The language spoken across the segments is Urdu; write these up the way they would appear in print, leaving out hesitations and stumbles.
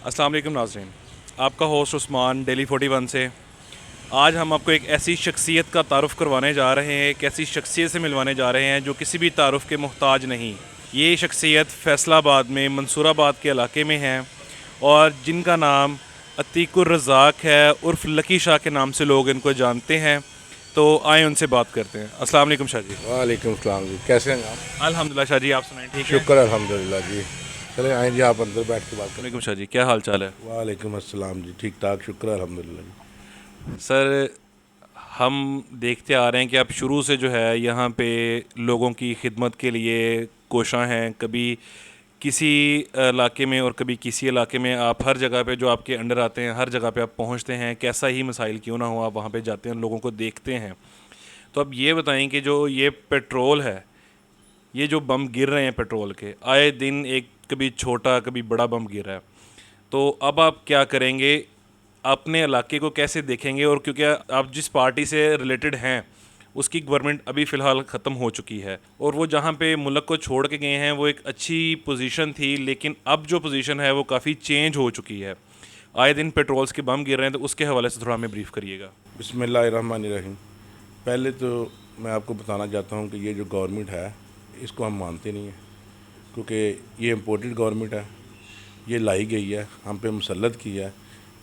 السلام علیکم ناظرین، آپ کا ہوسٹ عثمان ڈیلی 41 سے آج ہم آپ کو ایک ایسی شخصیت کا تعارف کروانے جا رہے ہیں، ایک ایسی شخصیت سے ملوانے جا رہے ہیں جو کسی بھی تعارف کے محتاج نہیں۔ یہ شخصیت فیصل آباد میں منصور آباد کے علاقے میں ہیں اور جن کا نام عتیق الرزاق ہے، عرف لکی شاہ کے نام سے لوگ ان کو جانتے ہیں۔ تو آئیں ان سے بات کرتے ہیں۔ السلام علیکم شاہ جی۔ وعلیکم السلام جی، کیسے ہیں آپ؟ الحمدللہ شاہ جی، آپ سنائیں ٹھیک ہے؟ شکر الحمدللہ جی۔ چلیں آئیں جی، آپ اندر بیٹھ کے بات کریں۔ وعلیکم شاہ جی، کیا حال چال ہے؟ وعلیکم السلام جی، ٹھیک ٹھاک، شکر الحمدللہ جی۔ سر، ہم دیکھتے آ رہے ہیں کہ آپ شروع سے جو ہے یہاں پہ لوگوں کی خدمت کے لیے کوشاں ہیں، کبھی کسی علاقے میں اور کبھی کسی علاقے میں، آپ ہر جگہ پہ جو آپ کے انڈر آتے ہیں ہر جگہ پہ آپ پہنچتے ہیں، کیسا ہی مسائل کیوں نہ ہو آپ وہاں پہ جاتے ہیں، لوگوں کو دیکھتے ہیں۔ تو اب یہ بتائیں کہ جو یہ پیٹرول ہے، یہ جو بم گر رہے ہیں پیٹرول کے، آئے دن ایک کبھی چھوٹا کبھی بڑا بم گر رہا ہے، تو اب آپ کیا کریں گے؟ اپنے علاقے کو کیسے دیکھیں گے؟ اور کیونکہ آپ جس پارٹی سے ریلیٹڈ ہیں اس کی گورنمنٹ ابھی فی الحال ختم ہو چکی ہے، اور وہ جہاں پہ ملک کو چھوڑ کے گئے ہیں وہ ایک اچھی پوزیشن تھی، لیکن اب جو پوزیشن ہے وہ کافی چینج ہو چکی ہے۔ آئے دن پیٹرولز کے بم گر رہے ہیں، تو اس کے حوالے سے تھوڑا ہمیں بریف کریے گا۔ بسم اللہ الرحمن الرحیم۔ پہلے تو میں آپ کو بتانا چاہتا ہوں کہ یہ جو گورنمنٹ ہے اس کو ہم مانتے نہیں ہیں، کیونکہ یہ امپورٹڈ گورنمنٹ ہے، یہ لائی گئی ہے، ہم پہ مسلط کی ہے،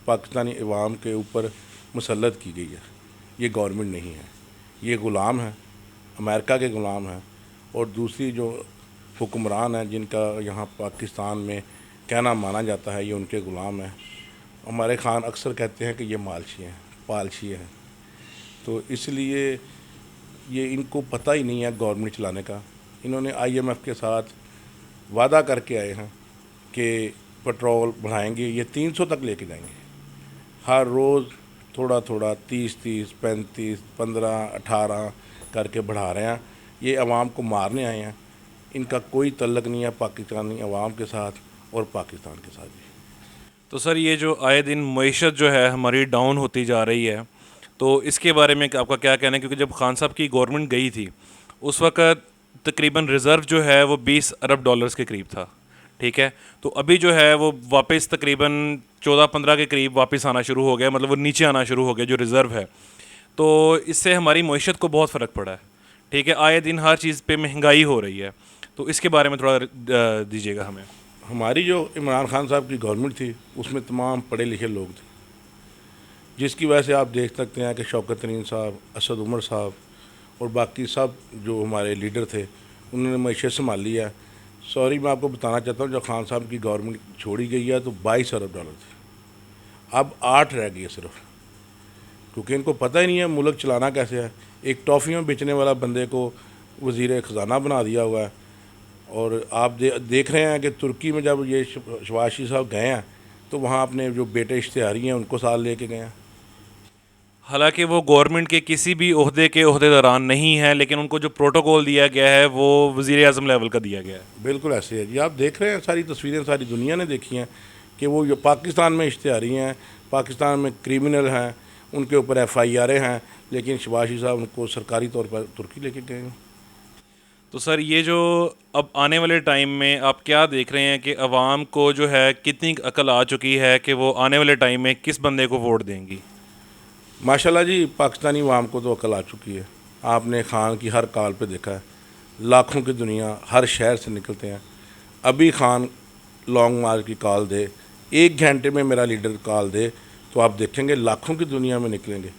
پاکستانی عوام کے اوپر مسلط کی گئی ہے۔ یہ گورنمنٹ نہیں ہے، یہ غلام ہے، امریکہ کے غلام ہیں، اور دوسری جو حکمران ہیں جن کا یہاں پاکستان میں کہنا مانا جاتا ہے، یہ ان کے غلام ہیں۔ ہمارے خان اکثر کہتے ہیں کہ یہ مالشی ہیں، پالشی ہیں، تو اس لیے یہ ان کو پتہ ہی نہیں ہے گورنمنٹ چلانے کا۔ انہوں نے آئی ایم ایف کے ساتھ وعدہ کر کے آئے ہیں کہ پٹرول بڑھائیں گے، یہ 300 تک لے کے جائیں گے، ہر روز تھوڑا تھوڑا 30 35 15 18 کر کے بڑھا رہے ہیں۔ یہ عوام کو مارنے آئے ہیں، ان کا کوئی تعلق نہیں ہے پاکستانی عوام کے ساتھ اور پاکستان کے ساتھ بھی۔ تو سر، یہ جو آئے دن معیشت جو ہے ہماری ڈاؤن ہوتی جا رہی ہے، تو اس کے بارے میں آپ کا کیا کہنا ہے؟ کیونکہ جب خان صاحب کی گورنمنٹ گئی تھی اس وقت تقریباً ریزرو جو ہے وہ 20 ارب ڈالرز کے قریب تھا، ٹھیک ہے؟ تو ابھی جو ہے وہ واپس تقریباً 14-15 کے قریب واپس آنا شروع ہو گیا، مطلب وہ نیچے آنا شروع ہو گیا جو ریزرو ہے۔ تو اس سے ہماری معیشت کو بہت فرق پڑا ہے، ٹھیک ہے؟ آئے دن ہر چیز پہ مہنگائی ہو رہی ہے، تو اس کے بارے میں تھوڑا دیجیے گا ہمیں۔ ہماری جو عمران خان صاحب کی گورنمنٹ تھی اس میں تمام پڑھے لکھے لوگ تھے، جس کی وجہ سے آپ دیکھ سکتے ہیں کہ شوکت ترین صاحب، اسد عمر صاحب اور باقی سب جو ہمارے لیڈر تھے انہوں نے معیشت سنبھال لی ہے۔ سوری، میں آپ کو بتانا چاہتا ہوں، جب خان صاحب کی گورنمنٹ چھوڑی گئی ہے تو 22 ارب ڈالر تھے، اب 8 رہ گئی ہے صرف، کیونکہ ان کو پتہ ہی نہیں ہے ملک چلانا کیسے ہے۔ ایک ٹافیوں بیچنے والا بندے کو وزیر خزانہ بنا دیا ہوا ہے، اور آپ دیکھ رہے ہیں کہ ترکی میں جب یہ شواشی صاحب گئے ہیں تو وہاں اپنے جو بیٹے اشتہاری ہیں ان کو ساتھ لے کے گئے ہیں۔ حالانکہ وہ گورنمنٹ کے کسی بھی عہدے کے عہدیداران نہیں ہیں، لیکن ان کو جو پروٹوکول دیا گیا ہے وہ وزیر اعظم لیول کا دیا گیا ہے۔ بالکل ایسے ہے جی، آپ دیکھ رہے ہیں، ساری تصویریں ساری دنیا نے دیکھی ہیں کہ وہ جو پاکستان میں اشتہاری ہیں، پاکستان میں کریمنل ہیں، ان کے اوپر ایف آئی آریں ہیں، لیکن شباشی صاحب ان کو سرکاری طور پر ترکی لے کے گئے ہیں۔ تو سر، یہ جو اب آنے والے ٹائم میں آپ کیا دیکھ رہے ہیں کہ عوام کو جو ہے کتنی عقل آ چکی ہے کہ وہ آنے والے ٹائم میں کس بندے کو ووٹ دیں گی؟ ماشاءاللہ جی، پاکستانی عوام کو تو عقل آ چکی ہے۔ آپ نے خان کی ہر کال پہ دیکھا ہے، لاکھوں کی دنیا ہر شہر سے نکلتے ہیں۔ ابھی خان لانگ مارچ کی کال دے، 1 گھنٹے میں میرا لیڈر کال دے، تو آپ دیکھیں گے لاکھوں کی دنیا میں نکلیں گے۔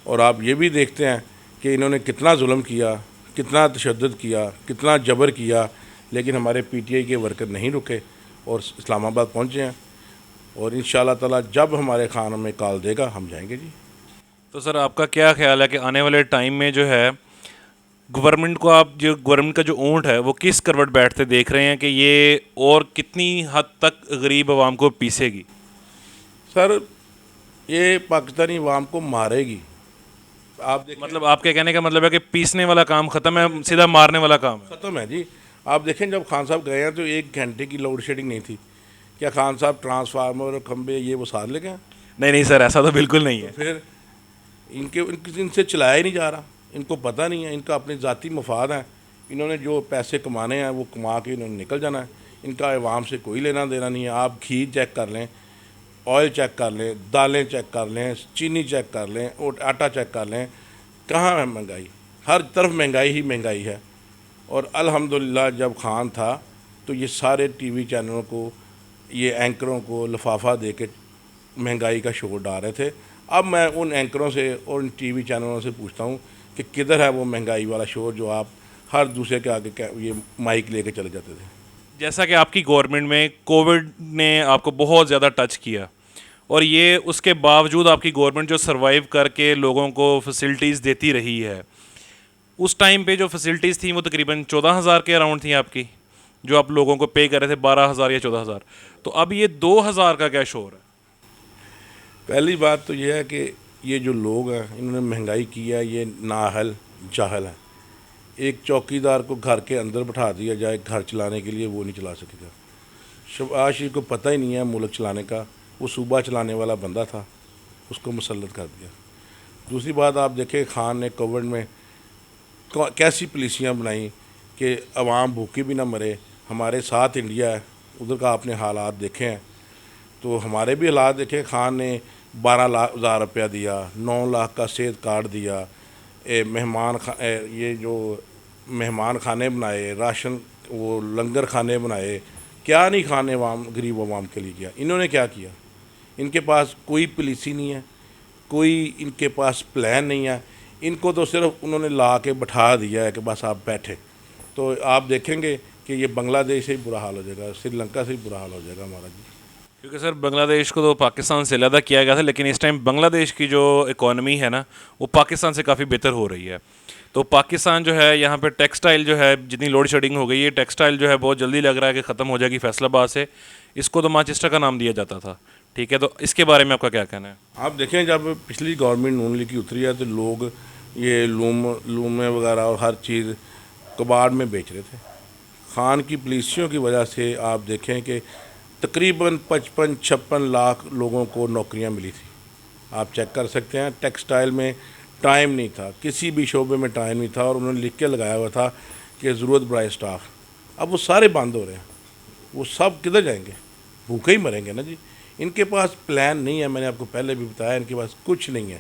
اور آپ یہ بھی دیکھتے ہیں کہ انہوں نے کتنا ظلم کیا، کتنا تشدد کیا، کتنا جبر کیا، لیکن ہمارے پی ٹی آئی کے ورکر نہیں رکے اور اسلام آباد پہنچے ہیں، اور انشاءاللہ تعالی جب ہمارے خان ہمیں کال دے گا ہم جائیں گے جی۔ تو سر، آپ کا کیا خیال ہے کہ آنے والے ٹائم میں جو ہے گورنمنٹ کو، آپ جو گورنمنٹ کا جو اونٹ ہے وہ کس کروٹ بیٹھتے دیکھ رہے ہیں کہ یہ اور کتنی حد تک غریب عوام کو پیسے گی؟ سر، یہ پاکستانی عوام کو مارے گی۔ آپ دیکھیں، مطلب آپ کے کہنے کا مطلب ہے کہ پیسنے والا کام ختم ہے، سیدھا مارنے والا کام ہے؟ ختم ہے جی۔ آپ دیکھیں، جب خان صاحب گئے ہیں تو 1 گھنٹے کی لوڈ شیڈنگ نہیں تھی، کیا خان صاحب ٹرانسفارمر اور کھمبے یہ وہ ساتھ لے گئے ہیں؟ نہیں نہیں سر، ایسا تو بالکل نہیں ہے۔ پھر ان سے چلایا ہی نہیں جا رہا، ان کو پتہ نہیں ہے، ان کا اپنے ذاتی مفاد ہیں، انہوں نے جو پیسے کمانے ہیں وہ کما کے انہوں نے نکل جانا ہے، ان کا عوام سے کوئی لینا دینا نہیں ہے۔ آپ گھی چیک کر لیں، آئل چیک کر لیں, دالیں چیک کر لیں, چینی چیک کر لیں, اور آٹا چیک کر لیں, کہاں ہے مہنگائی؟ ہر طرف مہنگائی ہی مہنگائی ہے. اور الحمدللہ جب خان تھا تو یہ سارے ٹی وی چینلوں کو, یہ اینکروں کو لفافہ دے کے مہنگائی کا شور ڈال رہے تھے. اب میں ان اینکروں سے اور ان ٹی وی چینلوں سے پوچھتا ہوں کہ کدھر ہے وہ مہنگائی والا شور جو آپ ہر دوسرے کے آگے یہ مائک لے کے چلے جاتے تھے. جیسا کہ آپ کی گورنمنٹ میں کووڈ نے آپ کو بہت زیادہ ٹچ کیا, اور یہ اس کے باوجود آپ کی گورنمنٹ جو سروائیو کر کے لوگوں کو فیسلٹیز دیتی رہی ہے, اس ٹائم پہ جو فیسلٹیز تھیں وہ تقریباً 14,000 کے اراؤنڈ تھیں آپ کی, جو آپ لوگوں کو پے کر رہے تھے 12,000 یا 14,000. تو اب یہ 2,000 کا کیا شور ہے؟ پہلی بات تو یہ ہے کہ یہ جو لوگ ہیں انہوں نے مہنگائی کی ہے, یہ نااہل جاہل ہیں. ایک چوکیدار کو گھر کے اندر بٹھا دیا جائے گھر چلانے کے لیے, وہ نہیں چلا سکے گا. شہباز شریف کو پتہ ہی نہیں ہے ملک چلانے کا, وہ صوبہ چلانے والا بندہ تھا, اس کو مسلط کر دیا. دوسری بات آپ دیکھیں, خان نے کووڈ میں کیسی پالیسیاں بنائیں کہ عوام بھوکی بھی نہ مرے. ہمارے ساتھ انڈیا ہے, ادھر کا آپ نے حالات دیکھے ہیں, تو ہمارے بھی حالات دیکھیں. خان نے 12,000 روپیہ دیا, 9 لاکھ کا صحت کارڈ دیا, یہ جو مہمان خانے بنائے, راشن وہ لنگر خانے بنائے. کیا نہیں خانے عوام غریب عوام کے لیے کیا؟ انہوں نے کیا کیا؟ ان کے پاس کوئی پالیسی نہیں ہے, کوئی ان کے پاس پلان نہیں ہے. ان کو تو صرف انہوں نے لا کے بٹھا دیا ہے کہ بس آپ بیٹھے. تو آپ دیکھیں گے کہ یہ بنگلہ دیش سے ہی برا حال ہو جائے گا, سری لنکا سے ہی برا حال ہو جائے گا ہمارا. جی کیونکہ سر بنگلہ دیش کو تو پاکستان سے علیحدہ کیا گیا تھا, لیکن اس ٹائم بنگلہ دیش کی جو اکانومی ہے نا وہ پاکستان سے کافی بہتر ہو رہی ہے. تو پاکستان جو ہے یہاں پہ ٹیکسٹائل جو ہے جتنی لوڈ شیڈنگ ہو گئی ہے, ٹیکسٹائل جو ہے بہت جلدی لگ رہا ہے کہ ختم ہو جائے گی فیصل آباد سے. اس کو تو مانچسٹر کا نام دیا جاتا تھا, ٹھیک ہے, تو اس کے بارے میں آپ کا کیا کہنا ہے؟ آپ دیکھیں جب پچھلی گورنمنٹ نون لیگ کی اتری ہے تو لوگ یہ لومیں وغیرہ اور ہر چیز کباڑ میں بیچ رہے تھے. خان کی پالیسیوں کی وجہ سے آپ دیکھیں کہ تقریباً 55-56 لاکھ لوگوں کو نوکریاں ملی تھی. آپ چیک کر سکتے ہیں. ٹیکسٹائل میں ٹائم نہیں تھا, کسی بھی شعبے میں ٹائم نہیں تھا, اور انہوں نے لکھ کے لگایا ہوا تھا کہ ضرورت برائے اسٹاف. اب وہ سارے بند ہو رہے ہیں, وہ سب کدھر جائیں گے؟ بھوکے ہی مریں گے نا جی. ان کے پاس پلان نہیں ہے, میں نے آپ کو پہلے بھی بتایا, ان کے پاس کچھ نہیں ہے.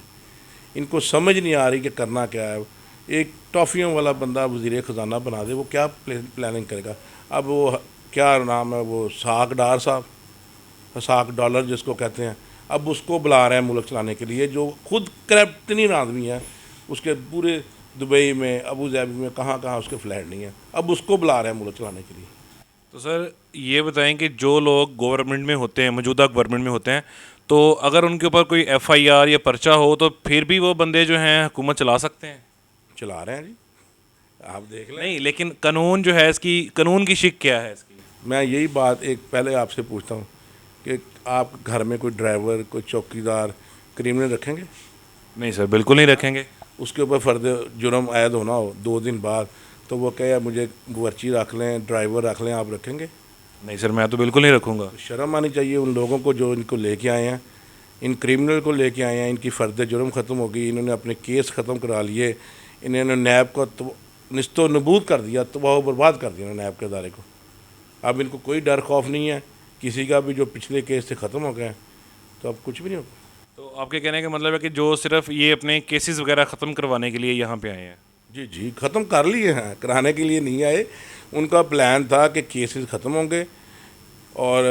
ان کو سمجھ نہیں آ رہی کہ کرنا کیا ہے. ایک ٹافیوں والا بندہ وزیر خزانہ بنا دے, وہ کیا پلاننگ کرے گا؟ اب وہ کیا نام ہے, وہ اسحاق ڈار صاحب, اسحاق ڈالر جس کو کہتے ہیں, اب اس کو بلا رہے ہیں ملک چلانے کے لیے, جو خود کرپٹنی آدمی ہے. اس کے پورے دبئی میں, ابو ظہبی میں, کہاں کہاں اس کے فلیٹ نہیں ہے, اب اس کو بلا رہے ہیں ملک چلانے کے لیے. تو سر یہ بتائیں کہ جو لوگ گورنمنٹ میں ہوتے ہیں, موجودہ گورنمنٹ میں ہوتے ہیں, تو اگر ان کے اوپر کوئی ایف آئی آر یا پرچہ ہو تو پھر بھی وہ بندے جو ہیں حکومت چلا سکتے ہیں؟ چلا رہے ہیں جی, آپ دیکھ لیں. نہیں, لیکن قانون جو ہے اس کی, قانون کی شک کیا ہے اس کی؟ میں یہی بات ایک پہلے آپ سے پوچھتا ہوں کہ آپ گھر میں کوئی ڈرائیور, کوئی چوکیدار کرمنل رکھیں گے؟ نہیں سر, بالکل نہیں رکھیں گے. اس کے اوپر فرد جرم عائد ہونا ہو 2 دن بعد, تو وہ کہے مجھے باورچی رکھ لیں, ڈرائیور رکھ لیں, آپ رکھیں گے؟ نہیں سر, میں تو بالکل نہیں رکھوں گا. شرم آنی چاہیے ان لوگوں کو جو ان کو لے کے آئے ہیں, ان کرمنل کو لے کے آئے ہیں. ان کی فرد جرم ختم ہو گئی, انہوں نے اپنے کیس ختم کرا لیے, انہوں نے نیب کو نست و نبود کر دیا, تباہ و برباد کر دیا نیب کے ادارے کو. اب ان کو کوئی ڈر خوف نہیں ہے کسی کا بھی, جو پچھلے کیس سے ختم ہو گئے ہیں, تو اب کچھ بھی نہیں ہوگا. تو آپ کے کہنے کا مطلب ہے کہ جو صرف یہ اپنے کیسز وغیرہ ختم کروانے کے لیے یہاں پہ آئے ہیں؟ جی جی, ختم کر لیے ہیں, کرانے کے لیے نہیں آئے. ان کا پلان تھا کہ کیسز ختم ہوں گے, اور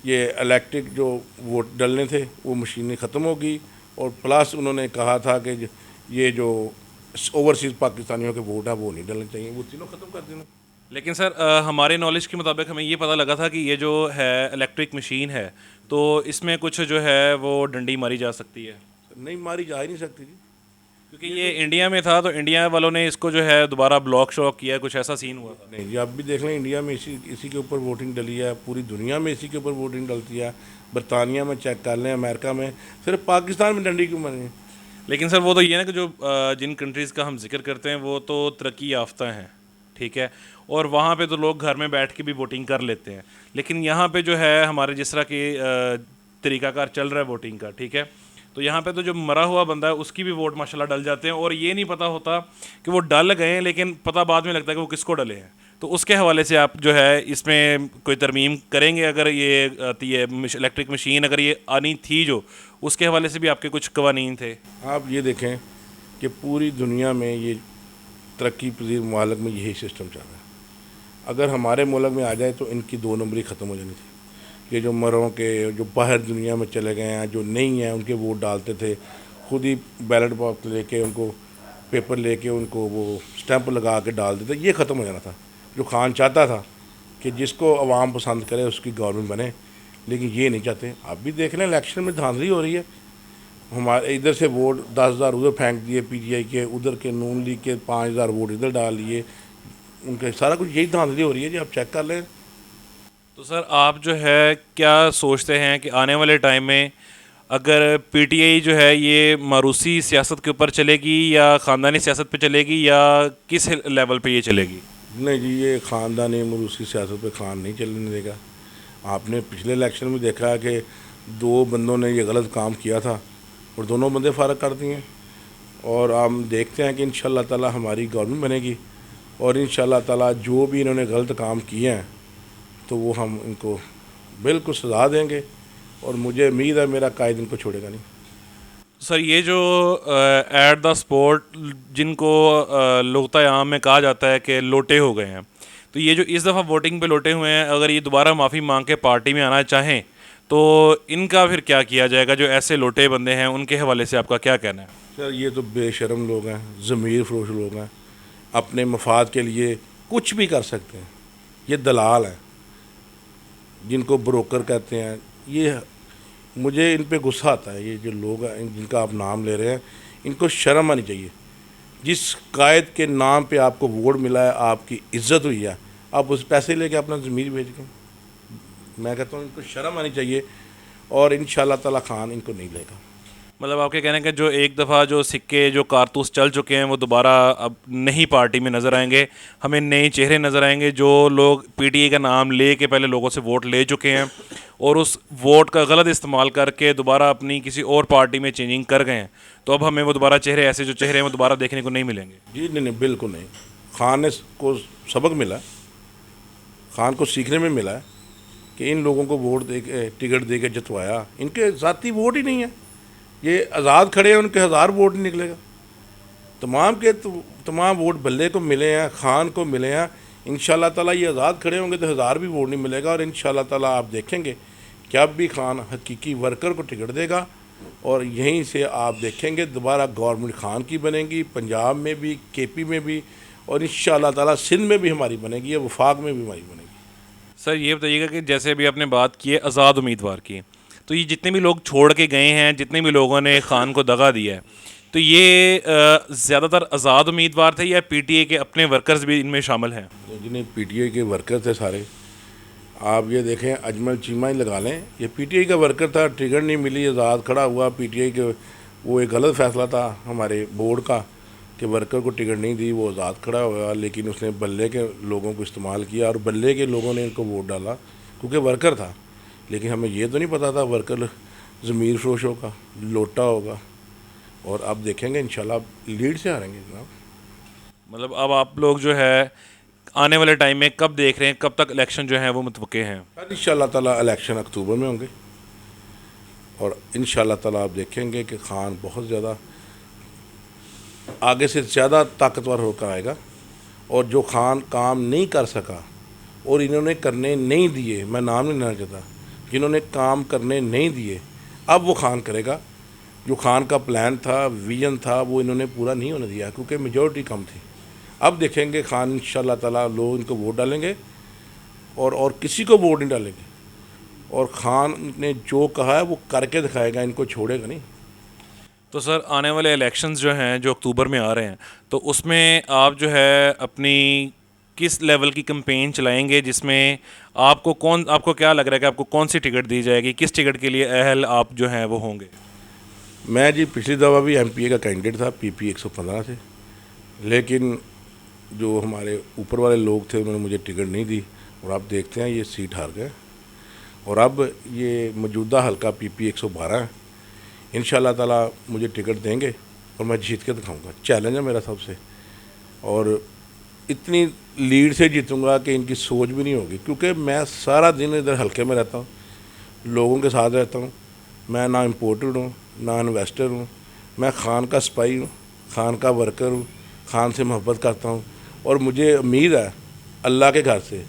یہ الیکٹرک جو ووٹ ڈلنے تھے وہ مشینیں ختم ہوگی, اور پلس انہوں نے کہا تھا کہ یہ جو اوورسیز پاکستانیوں کے ووٹ ہیں وہ نہیں ڈلنے چاہیے, وہ تینوں ختم کر دینا. لیکن سر ہمارے نالج کے مطابق ہمیں یہ پتہ لگا تھا کہ یہ جو ہے الیکٹرک مشین ہے, تو اس میں کچھ جو ہے وہ ڈنڈی ماری جا سکتی ہے. نہیں, ماری جا ہی نہیں سکتی جی, کیونکہ یہ انڈیا میں تھا تو انڈیا والوں نے اس کو جو ہے دوبارہ بلاک شاک کیا, کچھ ایسا سین ہوا تھا. نہیں جی. آپ بھی دیکھ لیں, انڈیا میں اسی کے اوپر ووٹنگ ڈلی ہے, پوری دنیا میں اسی کے اوپر ووٹنگ ڈلتی ہے. برطانیہ میں چیک کر لیں, امریکہ میں, صرف پاکستان میں ڈنڈی کیوں ماری ہے؟ لیکن سر وہ تو یہ نا کہ جو جن کنٹریز کا ہم ذکر کرتے ہیں وہ تو ترقی یافتہ ہیں, ٹھیک ہے, اور وہاں پہ تو لوگ گھر میں بیٹھ کے بھی ووٹنگ کر لیتے ہیں. لیکن یہاں پہ جو ہے ہمارے جس طرح کی طریقہ کار چل رہا ہے ووٹنگ کا, ٹھیک ہے, تو یہاں پہ تو جو مرا ہوا بندہ ہے اس کی بھی ووٹ ماشاءاللہ ڈل جاتے ہیں, اور یہ نہیں پتہ ہوتا کہ وہ ڈل گئے ہیں, لیکن پتہ بعد میں لگتا ہے کہ وہ کس کو ڈلے ہیں. تو اس کے حوالے سے آپ جو ہے اس میں کوئی ترمیم کریں گے؟ اگر یہ آتی ہے الیکٹرک مشین، اگر یہ آنی تھی جو، اس کے حوالے سے بھی آپ کے کچھ قوانین تھے؟ آپ یہ دیکھیں کہ پوری دنیا میں یہ ترقی پذیر ممالک میں یہی سسٹم چل رہا ہے. اگر ہمارے ملک میں آ جائے تو ان کی 2 نمبری ختم ہو جانی تھی. یہ جو مروں کے جو باہر دنیا میں چلے گئے ہیں، جو نہیں ہیں ان کے ووٹ ڈالتے تھے، خود ہی بیلٹ باکس لے کے ان کو پیپر لے کے ان کو وہ سٹیمپ لگا کے ڈال دیتے، یہ ختم ہو جانا تھا. جو خان چاہتا تھا کہ جس کو عوام پسند کرے اس کی گورنمنٹ بنے، لیکن یہ نہیں چاہتے. آپ بھی دیکھ لیں الیکشن میں دھاندلی ہو رہی ہے. ہمارے ادھر سے ووٹ 10,000 ادھر پھینک دیے پی ٹی آئی کے، ادھر کے نون لیگ کے 5,000 ووٹ ادھر ڈال لیے. ان کے سارا کچھ یہی دھاندلی ہو رہی ہے جی، آپ چیک کر لیں. تو سر آپ جو ہے کیا سوچتے ہیں کہ آنے والے ٹائم میں اگر پی ٹی آئی جو ہے یہ موروثی سیاست کے اوپر چلے گی یا خاندانی سیاست پہ چلے گی، یا کس لیول پہ یہ چلے گی؟ نہیں جی، یہ خاندانی موروثی سیاست پہ خان نہیں چلنے دے گا. آپ نے پچھلے الیکشن میں دیکھا کہ 2 بندوں نے یہ غلط کام کیا تھا اور دونوں بندے فارغ کر دیے. اور ہم دیکھتے ہیں کہ انشاءاللہ تعالی ہماری گورنمنٹ بنے گی، اور انشاءاللہ تعالی جو بھی انہوں نے غلط کام کیے ہیں تو وہ ہم ان کو بالکل سزا دیں گے، اور مجھے امید ہے میرا قائد ان کو چھوڑے گا نہیں. سر یہ جو ایٹ دا اسپورٹ جن کو لغتِ عام میں کہا جاتا ہے کہ لوٹے ہو گئے ہیں، تو یہ جو اس دفعہ ووٹنگ پہ لوٹے ہوئے ہیں، اگر یہ دوبارہ معافی مانگ کے پارٹی میں آنا چاہیں تو ان کا پھر کیا کیا جائے گا؟ جو ایسے لوٹے بندے ہیں ان کے حوالے سے آپ کا کیا کہنا ہے؟ سر یہ تو بے شرم لوگ ہیں، ضمیر فروش لوگ ہیں، اپنے مفاد کے لیے کچھ بھی کر سکتے ہیں. یہ دلال ہیں جن کو بروکر کہتے ہیں. یہ مجھے ان پہ غصہ آتا ہے. یہ جو لوگ ہیں جن کا آپ نام لے رہے ہیں، ان کو شرم آنی چاہیے. جس قائد کے نام پہ آپ کو ووٹ ملا ہے، آپ کی عزت ہوئی ہے، آپ اس پیسے لے کے اپنا ضمیر بھیج گئے. میں کہتا ہوں ان کو شرم آنی چاہیے، اور انشاءاللہ تعالی خان ان کو نہیں لے گا. مطلب آپ کے کہنے کہ جو ایک دفعہ جو سکے جو کارتوس چل چکے ہیں وہ دوبارہ اب نہیں پارٹی میں نظر آئیں گے، ہمیں نئے چہرے نظر آئیں گے جو لوگ پی ٹی آئی کا نام لے کے پہلے لوگوں سے ووٹ لے چکے ہیں اور اس ووٹ کا غلط استعمال کر کے دوبارہ اپنی کسی اور پارٹی میں چینجنگ کر گئے ہیں. تو اب ہمیں وہ دوبارہ چہرے، ایسے جو چہرے ہیں وہ دوبارہ دیکھنے کو نہیں ملیں گے. جی نہیں بالکل نہیں. خان نے کو سبق ملا، خان کو سیکھنے میں ملا ہے کہ ان لوگوں کو ووٹ دے کے ٹکٹ دے کے جتوایا. ان کے ذاتی ووٹ ہی نہیں ہیں، یہ آزاد کھڑے ہیں، ان کے 1000 ووٹ نہیں نکلے گا. تمام کے تمام ووٹ بلے کو ملے ہیں، خان کو ملے ہیں. انشاءاللہ تعالیٰ یہ آزاد کھڑے ہوں گے تو 1000 بھی ووٹ نہیں ملے گا. اور انشاءاللہ تعالیٰ آپ دیکھیں گے کہ اب بھی خان حقیقی ورکر کو ٹکٹ دے گا، اور یہیں سے آپ دیکھیں گے دوبارہ گورنمنٹ خان کی بنے گی، پنجاب میں بھی، کے پی میں بھی، اور انشاءاللہ تعالیٰ سندھ میں بھی ہماری بنے گی، وفاق میں بھی ہماری بنے گی. سر یہ بتائیے گا کہ جیسے ابھی آپ نے بات کی ہے آزاد امیدوار کی، تو یہ جتنے بھی لوگ چھوڑ کے گئے ہیں، جتنے بھی لوگوں نے خان کو دغا دیا ہے، تو یہ زیادہ تر آزاد امیدوار تھے یا پی ٹی اے کے اپنے ورکرز بھی ان میں شامل ہیں؟ جنہیں پی ٹی آئی کے ورکر تھے سارے. آپ یہ دیکھیں اجمل چیمہ ہی لگا لیں، یہ پی ٹی آئی کا ورکر تھا، ٹکٹ نہیں ملی، آزاد کھڑا ہوا. پی ٹی آئی کے وہ ایک غلط فیصلہ تھا ہمارے بورڈ کا کہ ورکر کو ٹکٹ نہیں دی، وہ آزاد کھڑا ہوا، لیکن اس نے بلے کے لوگوں کو استعمال کیا اور بلے کے لوگوں نے ان کو ووٹ ڈالا کیونکہ ورکر تھا. لیکن ہمیں یہ تو نہیں پتا تھا ورکر ضمیر فروش ہوگا، لوٹا ہوگا. اور اب دیکھیں گے انشاءاللہ لیڈ سے ہاریں گے جناب. مطلب اب آپ لوگ جو ہے آنے والے ٹائم میں کب دیکھ رہے ہیں، کب تک الیکشن جو ہیں وہ متوقع ہیں؟ انشاءاللہ تعالیٰ الیکشن اکتوبر میں ہوں گے، اور انشاءاللہ تعالیٰ آپ دیکھیں گے کہ خان بہت زیادہ آگے سے زیادہ طاقتور ہو کر آئے گا. اور جو خان کام نہیں کر سکا اور انہوں نے کرنے نہیں دیے، میں نام نہیں لینا چاہتا، جنہوں نے کام کرنے نہیں دیے، اب وہ خان کرے گا. جو خان کا پلان تھا، ویژن تھا، وہ انہوں نے پورا نہیں ہونے دیا کیونکہ میجورٹی کم تھی. اب دیکھیں گے خان انشاءاللہ تعالیٰ لوگ ان کو ووٹ ڈالیں گے، اور کسی کو ووٹ نہیں ڈالیں گے. اور خان نے جو کہا ہے وہ کر کے دکھائے گا، ان کو چھوڑے گا نہیں. تو سر آنے والے الیکشنز جو ہیں جو اکتوبر میں آ رہے ہیں، تو اس میں آپ جو ہے اپنی کس لیول کی کمپین چلائیں گے، جس میں آپ کو کیا لگ رہا ہے کہ آپ کو کون سی ٹکٹ دی جائے گی، کس ٹکٹ کے لیے اہل آپ جو ہیں وہ ہوں گے؟ میں جی پچھلی دفعہ بھی ایم پی اے کا کینڈیڈیٹ تھا پی پی 115 سے، لیکن جو ہمارے اوپر والے لوگ تھے انہوں نے مجھے ٹکٹ نہیں دی، اور آپ دیکھتے ہیں یہ سیٹ ہار گئے. اور اب یہ موجودہ حلقہ پی پی 112 ہے. انشاءاللہ تعالیٰ مجھے ٹکٹ دیں گے اور میں جیت کے دکھاؤں گا. چیلنج ہے میرا سب سے. اور اتنی لیڈ سے جیتوں گا کہ ان کی سوچ بھی نہیں ہوگی، کیونکہ میں سارا دن ادھر حلقے میں رہتا ہوں، لوگوں کے ساتھ رہتا ہوں، میں نہ امپورٹڈ ہوں نہ انویسٹر ہوں، میں خان کا سپاہی ہوں، خان کا ورکر ہوں، خان سے محبت کرتا ہوں، اور مجھے امید ہے اللہ کے گھر سے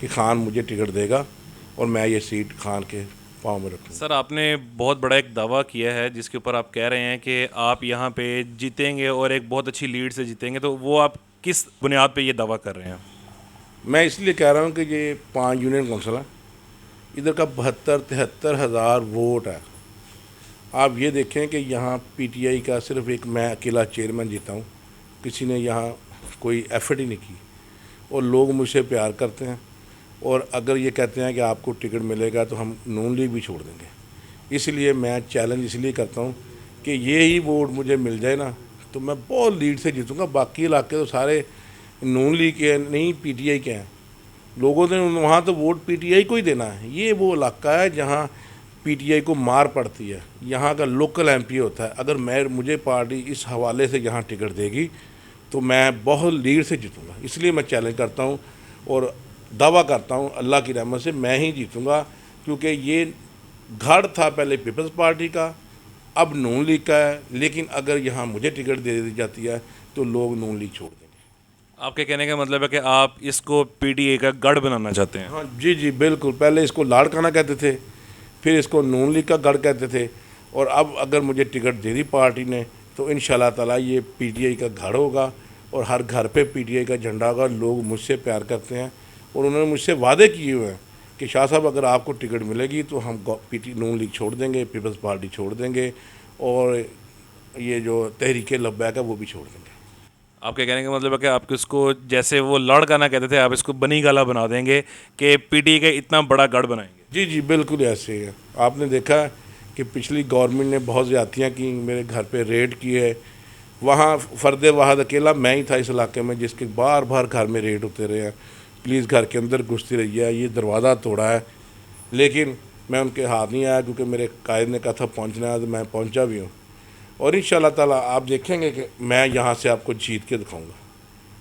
کہ خان مجھے ٹکٹ دے گا اور میں یہ سیٹ خان کے پاؤں میں رکھوں گا۔ سر آپ نے بہت بڑا ایک دعویٰ کیا ہے جس کے اوپر آپ کہہ رہے ہیں کہ آپ یہاں پہ جیتیں گے اور ایک بہت اچھی لیڈ سے جیتیں گے، تو وہ آپ کس بنیاد پہ یہ دعویٰ کر رہے ہیں؟ میں اس لیے کہہ رہا ہوں کہ یہ 5 یونین کونسل ہیں، ادھر کا 72-73 ہزار ووٹ ہے۔ آپ یہ دیکھیں کہ یہاں پی ٹی آئی کا صرف ایک میں اکیلا چیئرمین جیتا ہوں، کسی نے یہاں کوئی ایفرٹ ہی نہیں کی، اور لوگ مجھ سے پیار کرتے ہیں، اور اگر یہ کہتے ہیں کہ آپ کو ٹکٹ ملے گا تو ہم نون لیگ بھی چھوڑ دیں گے۔ اس لیے میں چیلنج اس لیے کرتا ہوں کہ یہی ووٹ مجھے مل جائے نا تو میں بہت لیڈ سے جیتوں گا۔ باقی علاقے تو سارے نون لیگ کے نہیں، پی ٹی آئی کے ہیں، لوگوں نے وہاں تو ووٹ پی ٹی آئی کو ہی دینا ہے۔ یہ وہ علاقہ ہے جہاں پی ٹی آئی کو مار پڑتی ہے، یہاں کا لوکل ایم پی ہوتا ہے۔ اگر مجھے پارٹی اس حوالے سے یہاں ٹکٹ دے گی تو میں بہت لیڈ سے جیتوں گا۔ اس لیے میں چیلنج کرتا ہوں اور دعویٰ کرتا ہوں اللہ کی رحمت سے میں ہی جیتوں گا، کیونکہ یہ گھڑ تھا پہلے پیپلز پارٹی کا، اب نون لیگ کا ہے، لیکن اگر یہاں مجھے ٹکٹ دے دی جاتی ہے تو لوگ نون لیگ چھوڑ دیں گے۔ آپ کے کہنے کا مطلب ہے کہ آپ اس کو پی ٹی اے کا گڑھ بنانا چاہتے ہیں؟ ہاں جی جی بالکل، پہلے اس کو لاڑکانہ کہتے تھے، پھر اس کو نون لیگ کا گڑھ کہتے تھے، اور اب اگر مجھے ٹکٹ دے دی پارٹی نے تو انشاءاللہ تعالی یہ پی ٹی آئی کا گھر ہوگا، اور ہر گھر پہ پی ٹی آئی کا جھنڈا ہوگا۔ لوگ مجھ سے پیار کرتے ہیں، اور انہوں نے مجھ سے وعدے کیے ہوئے ہیں کہ شاہ صاحب اگر آپ کو ٹکٹ ملے گی تو ہم نون لیگ چھوڑ دیں گے، پیپلز پارٹی چھوڑ دیں گے، اور یہ جو تحریک لبیک ہے وہ بھی چھوڑ دیں گے۔ آپ کے کہنے کا مطلب ہے کہ آپ اس کو جیسے وہ لڑکانا کہتے تھے آپ اس کو بنی گالا بنا دیں گے کہ پی ٹی اے کا اتنا بڑا گڑھ بنائیں گے؟ جی جی بالکل ایسے ہی ہے۔ آپ نے دیکھا کہ پچھلی گورنمنٹ نے بہت زیادتیاں کی، میرے گھر پہ ریڈ کیے، وہاں فرد واحد اکیلا میں ہی تھا اس علاقے میں جس کے بار بار گھر میں ریڈ ہوتے رہے ہیں، پولیس گھر کے اندر گھستی رہی ہے، یہ دروازہ توڑا ہے، لیکن میں ان کے ہاتھ نہیں آیا کیونکہ میرے قائد نے کہا تھا پہنچنا ہے تو میں پہنچا بھی ہوں، اور انشاءاللہ تعالی آپ دیکھیں گے کہ میں یہاں سے آپ کو جیت کے دکھاؤں گا۔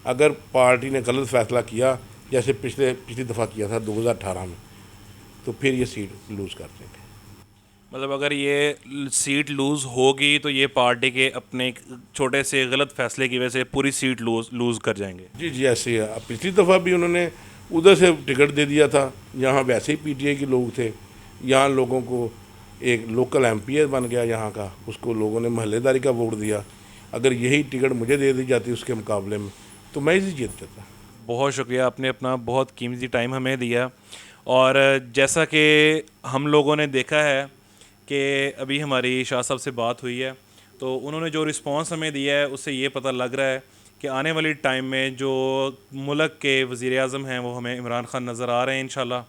اگر پارٹی نے غلط فیصلہ کیا جیسے پچھلی دفعہ کیا تھا 2018 میں تو پھر یہ سیٹ لوز کر دیں گے۔ مطلب اگر یہ سیٹ لوز ہوگی تو یہ پارٹی کے اپنے ایک چھوٹے سے غلط فیصلے کی وجہ سے پوری سیٹ لوز کر جائیں گے؟ جی جی ایسے ہی ہے۔ اب پچھلی دفعہ بھی انہوں نے ادھر سے ٹکٹ دے دیا تھا، یہاں ویسے ہی پی ٹی آئی کے لوگ تھے، یہاں لوگوں کو ایک لوکل ایم پی بن گیا یہاں کا، اس کو لوگوں نے محلے داری کا ووٹ دیا۔ اگر یہی ٹکٹ مجھے دے دی جاتی اس کے مقابلے میں تو میں ہی جیت جاتا۔ بہت شکریہ، آپ نے اپنا بہت قیمتی ٹائم ہمیں دیا، اور جیسا کہ ہم لوگوں نے دیکھا ہے کہ ابھی ہماری شاہ صاحب سے بات ہوئی ہے تو انہوں نے جو رسپانس ہمیں دیا ہے اس سے یہ پتہ لگ رہا ہے کہ آنے والی ٹائم میں جو ملک کے وزیر اعظم ہیں وہ ہمیں عمران خان نظر آ رہے ہیں انشاءاللہ،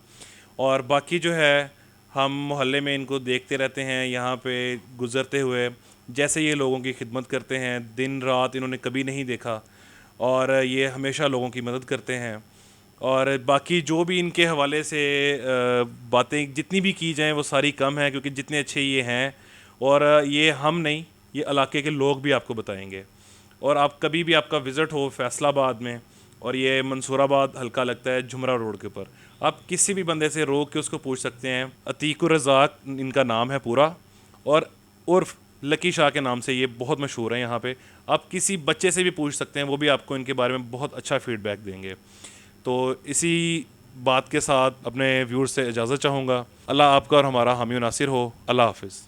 اور باقی جو ہے ہم محلے میں ان کو دیکھتے رہتے ہیں یہاں پہ گزرتے ہوئے، جیسے یہ لوگوں کی خدمت کرتے ہیں، دن رات انہوں نے کبھی نہیں دیکھا، اور یہ ہمیشہ لوگوں کی مدد کرتے ہیں، اور باقی جو بھی ان کے حوالے سے باتیں جتنی بھی کی جائیں وہ ساری کم ہیں، کیونکہ جتنے اچھے یہ ہیں، اور یہ ہم نہیں، یہ علاقے کے لوگ بھی آپ کو بتائیں گے۔ اور آپ کبھی بھی آپ کا وزٹ ہو فیصل آباد میں، اور یہ منصور آباد حلقہ لگتا ہے جھمرا روڈ کے اوپر، آپ کسی بھی بندے سے روک کے اس کو پوچھ سکتے ہیں، عتیق الرزاق ان کا نام ہے پورا، اور عرف لکی شاہ کے نام سے یہ بہت مشہور ہیں یہاں پہ، آپ کسی بچے سے بھی پوچھ سکتے ہیں، وہ بھی آپ کو ان کے بارے میں بہت اچھا فیڈ بیک دیں گے۔ تو اسی بات کے ساتھ اپنے ویورز سے اجازت چاہوں گا۔ اللہ آپ کا اور ہمارا حامی و ناصر ہو۔ اللہ حافظ۔